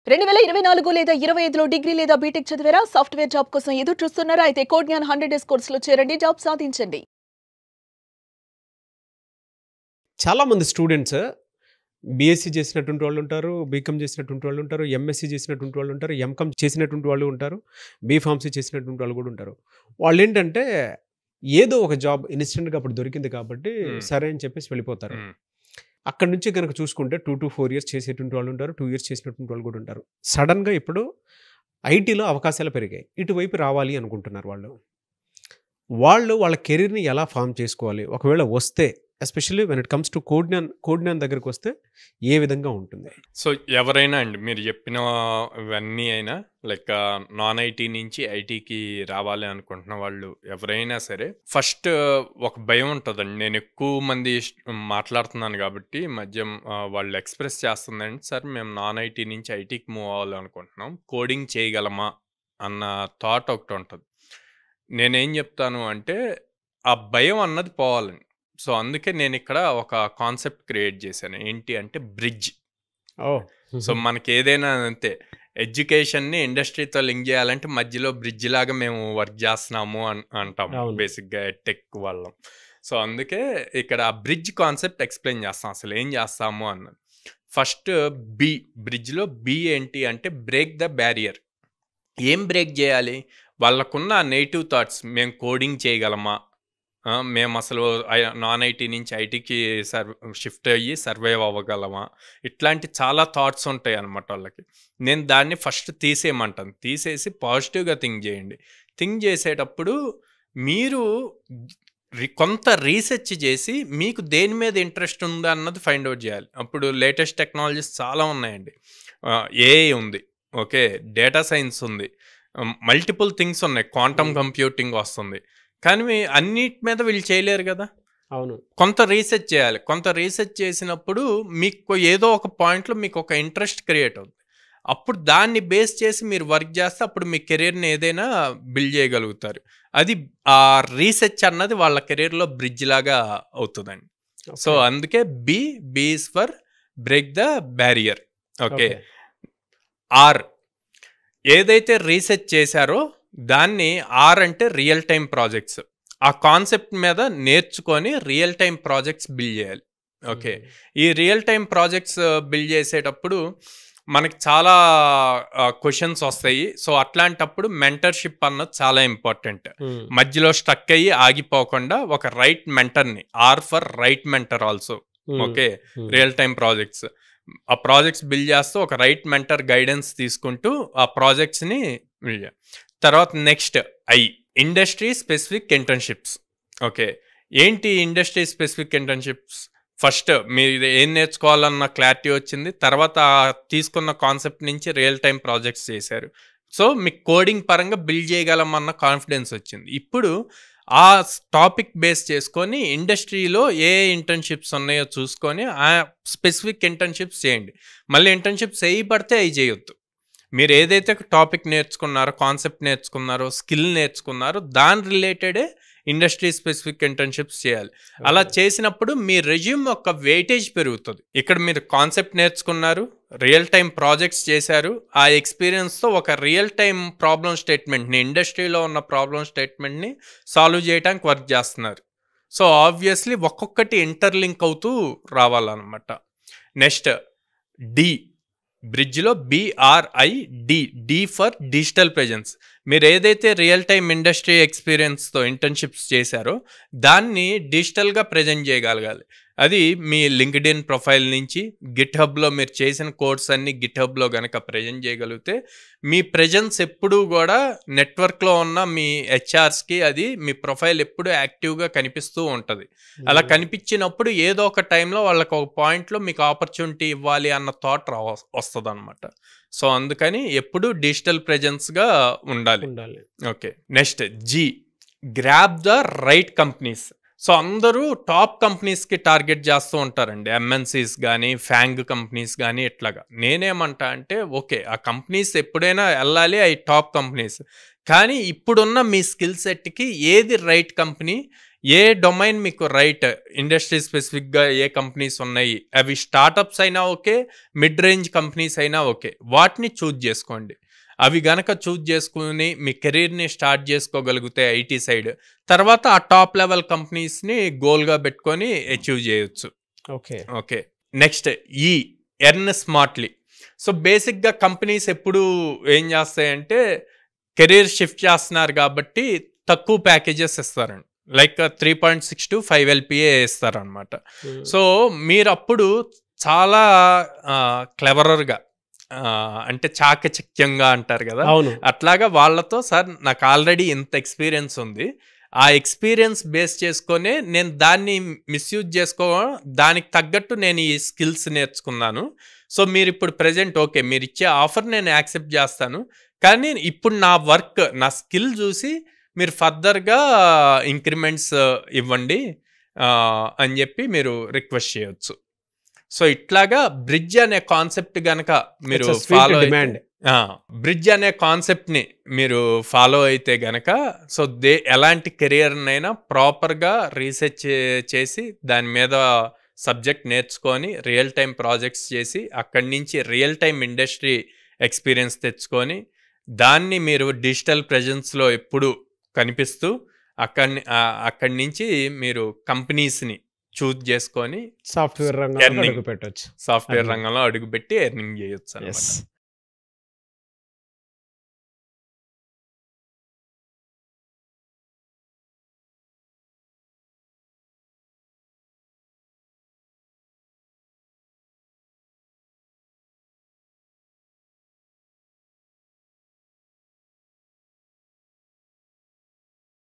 2024 లేదా 25లో డిగ్రీ లేదా బీటెక్ చదివారా? సాఫ్ట్‌వేర్ జాబ్ కోసం ఎదురు చూస్తున్నారా? అయితే కోడ్ జ్ఞాన్ 100 డేస్ కోర్సులో చేరండి, జాబ్ సాధించండి. చాలామంది స్టూడెంట్స్ బీఎస్సీ చేసినటువంటి వాళ్ళు ఉంటారు, బీకామ్ చేసినటువంటి వాళ్ళు ఉంటారు, ఎంఎస్సీ చేసినటువంటి వాళ్ళు ఉంటారు, ఎంకామ్ చేసినటువంటి వాళ్ళు ఉంటారు, బీఫార్మసీ చేసినటువంటి వాళ్ళు కూడా ఉంటారు. వాళ్ళు ఏంటంటే ఏదో ఒక జాబ్ ఇన్స్టెంట్గా అప్పుడు దొరికింది కాబట్టి సరే అని చెప్పేసి వెళ్ళిపోతారు. అక్కడ నుంచి కనుక చూసుకుంటే 2 to 4 ఇయర్స్ చేసేటువంటి వాళ్ళు ఉంటారు, 2 ఇయర్స్ చేసినటువంటి వాళ్ళు కూడా ఉంటారు. సడన్గా ఇప్పుడు ఐటీలో అవకాశాలు పెరిగాయి, ఇటువైపు రావాలి అనుకుంటున్నారు వాళ్ళు. వాళ్ళ కెరీర్ని ఎలా ఫామ్ చేసుకోవాలి, ఒకవేళ వస్తే especially when it comes to code Gyan దగ్గరికి వస్తే ఏ విధంగా ఉంటుంది? సో ఎవరైనా అండి మీరు చెప్పినవన్నీ అయినా లైక్ నాన్ ఐటీ నుంచి ఐటీకి రావాలి అనుకుంటున్న వాళ్ళు ఎవరైనా సరే ఫస్ట్ ఒక భయం ఉంటుందండి. నేను ఎక్కువ మంది మాట్లాడుతున్నాను కాబట్టి మధ్య వాళ్ళు ఎక్స్ప్రెస్ చేస్తుందండి, సార్ మేము నాన్ ఐటీ నుంచి ఐటీకి మూవ్ అవ్వాలనుకుంటున్నాం, కోడింగ్ చేయగలమా అన్న థాట్ ఒకటి ఉంటుంది. నేనేం చెప్తాను అంటే ఆ భయం అన్నది పోవాలండి. సో అందుకే నేను ఇక్కడ ఒక కాన్సెప్ట్ క్రియేట్ చేశాను. ఏంటి అంటే బ్రిడ్జ్. సో మనకి ఏదైనా అంతే, ఎడ్యుకేషన్ని ఇండస్ట్రీతో లింక్ చేయాలంటే మధ్యలో బ్రిడ్జ్ లాగా మేము వర్క్ చేస్తున్నాము అంటాం బేసిక్గా టెక్ వాళ్ళం. సో అందుకే ఇక్కడ ఆ బ్రిడ్జ్ కాన్సెప్ట్ ఎక్స్ప్లెయిన్ చేస్తాం, అసలు ఏం చేస్తాము అన్నది. ఫస్ట్ బ్రిడ్జ్లో బి ఏంటి అంటే బ్రేక్ ద బ్యారియర్. ఏం బ్రేక్ చేయాలి? వాళ్ళకున్న నెగిటివ్ థాట్స్, మేము కోడింగ్ చేయగలమా, మేము అసలు నాన్ ఐటీ నుంచి ఐటీకి షిఫ్ట్ అయ్యి సర్వైవ్ అవ్వగలమా, ఇట్లాంటి చాలా థాట్స్ ఉంటాయి అన్నమాట వాళ్ళకి. నేను దాన్ని ఫస్ట్ తీసేయమంటాను. తీసేసి పాజిటివ్గా థింక్ చేయండి. థింక్ చేసేటప్పుడు మీరు కొంత రీసెర్చ్ చేసి మీకు దేని మీద ఇంట్రెస్ట్ ఉందా అన్నది ఫైండ్ అవుట్ చేయాలి. అప్పుడు లేటెస్ట్ టెక్నాలజీస్ చాలా ఉన్నాయండి. ఏఐ ఉంది, ఓకే, డేటా సైన్స్ ఉంది, మల్టిపుల్ థింగ్స్ ఉన్నాయి, క్వాంటమ్ కంప్యూటింగ్ వస్తుంది. కానీ అన్నిటి మీద వీళ్ళు చేయలేరు కదా. అవును, కొంత రీసెర్చ్ చేయాలి. కొంత రీసెర్చ్ చేసినప్పుడు మీకు ఏదో ఒక పాయింట్లో మీకు ఒక ఇంట్రెస్ట్ క్రియేట్ అవుతుంది. అప్పుడు దాన్ని బేస్ చేసి మీరు వర్క్ చేస్తే అప్పుడు మీ కెరీర్ని ఏదైనా బిల్డ్ చేయగలుగుతారు. అది ఆ రీసెర్చ్ అన్నది వాళ్ళ కెరీర్లో బ్రిడ్జ్ లాగా అవుతుందండి. సో అందుకే B is for break the barrier. Okay. R, ఏదైతే రీసెర్చ్ చేశారో దాన్ని ఆర్ అంటే రియల్ టైం ప్రాజెక్ట్స్. ఆ కాన్సెప్ట్ మీద నేర్చుకొని రియల్ టైం ప్రాజెక్ట్స్ బిల్డ్ చేయాలి. ఓకే. ఈ రియల్ టైం ప్రాజెక్ట్స్ బిల్డ్ చేసేటప్పుడు మనకి చాలా క్వశ్చన్స్ వస్తాయి. సో అట్లాంటప్పుడు మెంటర్షిప్ అన్నది చాలా ఇంపార్టెంట్. మధ్యలో స్టక్ అయ్యి ఆగిపోకుండా ఒక రైట్ మెంటర్ని, or for right mentor also. Okay. Real time projects, ఆ ప్రాజెక్ట్స్ బిల్డ్ చేస్తూ ఒక రైట్ మెంటర్ గైడెన్స్ తీసుకుంటూ ఆ ప్రాజెక్ట్స్ని బిల్డ్ చేయాలి. తర్వాత next industry specific internships. Okay. ఏంటి ఇండస్ట్రీ స్పెసిఫిక్ ఇంటర్న్షిప్స్? ఫస్ట్ మీరు ఏం నేర్చుకోవాలన్న క్లారిటీ వచ్చింది, తర్వాత తీసుకున్న కాన్సెప్ట్ నుంచి రియల్ టైం ప్రాజెక్ట్స్ చేశారు. సో మీకు కోడింగ్ పరంగా బిల్డ్ చేయగలమన్న కాన్ఫిడెన్స్ వచ్చింది. ఇప్పుడు ఆ టాపిక్ బేస్ చేసుకొని ఇండస్ట్రీలో ఏ ఇంటర్న్షిప్స్ ఉన్నాయో చూసుకొని ఆ స్పెసిఫిక్ ఇంటర్న్షిప్స్ చేయండి. మళ్ళీ ఇంటర్న్షిప్స్ చేయబడితే అవి చేయొద్దు. మీరు ఏదైతే టాపిక్ నేర్చుకున్నారో, కాన్సెప్ట్ నేర్చుకున్నారో, స్కిల్ నేర్చుకున్నారో దాని రిలేటెడే ఇండస్ట్రీ స్పెసిఫిక్ ఇంటర్న్షిప్స్ చేయాలి. అలా చేసినప్పుడు మీ రెజ్యూమ్ యొక్క వెయిటేజ్ పెరుగుతుంది. ఇక్కడ మీరు కాన్సెప్ట్ నేర్చుకున్నారు, రియల్ టైం ప్రాజెక్ట్స్ చేశారు, ఆ ఎక్స్పీరియన్స్తో ఒక రియల్ టైం ప్రాబ్లమ్ స్టేట్మెంట్ని, ఇండస్ట్రీలో ఉన్న ప్రాబ్లమ్ స్టేట్మెంట్ని సాల్వ్ చేయడానికి వర్క్ చేస్తున్నారు. సో ఆబ్వియస్లీ ఒక్కొక్కటి ఇంటర్లింక్ అవుతూ రావాలన్నమాట. నెక్స్ట్ బ్రిడ్జ్లో డి ఫర్ డిజిటల్ ప్రెజెన్స్. మీరు ఏదైతే రియల్ టైమ్ ఇండస్ట్రీ ఎక్స్పీరియన్స్తో ఇంటర్న్షిప్స్ చేశారో దాన్ని డిజిటల్గా ప్రజెంట్ చేయగలగాలి. అది మీ లింక్డ్ఇన్ ప్రొఫైల్ నుంచి గిట్హబ్లో మీరు చేసిన కోర్స్ అన్ని గిట్హబ్లో కనుక ప్రజెంట్ చేయగలిగితే మీ ప్రెజెన్స్ ఎప్పుడూ కూడా నెట్వర్క్లో ఉన్న మీ హెచ్ఆర్స్కి అది మీ ప్రొఫైల్ ఎప్పుడూ యాక్టివ్గా కనిపిస్తూ ఉంటుంది. అలా కనిపించినప్పుడు ఏదో ఒక టైంలో వాళ్ళకి ఒక పాయింట్లో మీకు ఆపర్చునిటీ ఇవ్వాలి అన్న థాట్ వస్తుంది అనమాట. సో అందుకని ఎప్పుడూ డిజిటల్ ప్రెజెన్స్గా ఉండాలి. Okay. Next grab the right companies. So అందరూ టాప్ కంపెనీస్కి టార్గెట్ చేస్తూ ఉంటారండి, ఎంఎన్సీస్ కానీ ఫ్యాంగ్ కంపెనీస్ కానీ ఇట్లాగా. నేనేమంటా అంటే ఓకే, ఆ కంపెనీస్ ఎప్పుడైనా వెళ్ళాలి, అవి టాప్ కంపెనీస్. కానీ ఇప్పుడున్న మీ స్కిల్ సెట్కి ఏది రైట్ కంపెనీ, ఏ డొమైన్ మీకు రైట్, ఇండస్ట్రీ స్పెసిఫిక్గా ఏ కంపెనీస్ ఉన్నాయి, అవి స్టార్టప్స్ అయినా ఓకే, మిడ్ రేంజ్ కంపెనీస్ అయినా ఓకే, వాటిని చూజ్ చేసుకోండి. అవి గనక చూజ్ చేసుకుని మీ కెరీర్ని స్టార్ట్ చేసుకోగలిగితే ఐటీ సైడ్, తర్వాత ఆ టాప్ లెవెల్ కంపెనీస్ని గోల్గా పెట్టుకొని అచీవ్ చేయొచ్చు. Okay. Okay, next earn smartly. So బేసిక్గా కంపెనీస్ ఎప్పుడు ఏం చేస్తాయంటే కెరీర్ షిఫ్ట్ చేస్తున్నారు కాబట్టి తక్కువ ప్యాకేజెస్ ఇస్తారండి. లైక్ 3.6 to 5 LPA ఇస్తారనమాట. సో మీరు అప్పుడు చాలా క్లెవరర్గా, అంటే చాకచక్యంగా అంటారు కదా, అట్లాగా వాళ్ళతో, సార్ నాకు ఆల్రెడీ ఇంత ఎక్స్పీరియన్స్ ఉంది, ఆ ఎక్స్పీరియన్స్ బేస్ చేసుకొని నేను దాన్ని మిస్యూజ్ దానికి తగ్గట్టు నేను ఈ స్కిల్స్ నేర్చుకున్నాను. సో మీరు ఇప్పుడు ప్రజెంట్ ఓకే, మీరు ఇచ్చే ఆఫర్ నేను యాక్సెప్ట్ చేస్తాను, కానీ ఇప్పుడు నా వర్క్, నా స్కిల్ చూసి మీరు ఫర్దర్గా ఇంక్రిమెంట్స్ ఇవ్వండి అని చెప్పి మీరు రిక్వెస్ట్ చేయొచ్చు. సో ఇట్లాగా బ్రిడ్జ్ అనే కాన్సెప్ట్ గనక మీరు ఫాలో బ్రిడ్జ్ అనే కాన్సెప్ట్ని మీరు ఫాలో అయితే గనక, సో ఎలాంటి కెరియర్నైనా ప్రాపర్గా రీసెర్చ్ చేసి దాని మీద సబ్జెక్ట్ నేర్చుకొని రియల్ టైం ప్రాజెక్ట్స్ చేసి అక్కడి నుంచి రియల్ టైం ఇండస్ట్రీ ఎక్స్పీరియన్స్ తెచ్చుకొని దాన్ని మీరు డిజిటల్ ప్రెజెన్స్లో ఎప్పుడు కనిపిస్తూ అక్కడి నుంచి మీరు కంపెనీస్ని చూజ్ చేసుకొని సాఫ్ట్వేర్ రంగంలో అడుగుపెట్టొచ్చు. సాఫ్ట్వేర్ రంగంలో అడుగుపెట్టి ఎర్నింగ్ చేయొచ్చు అన్నమాట.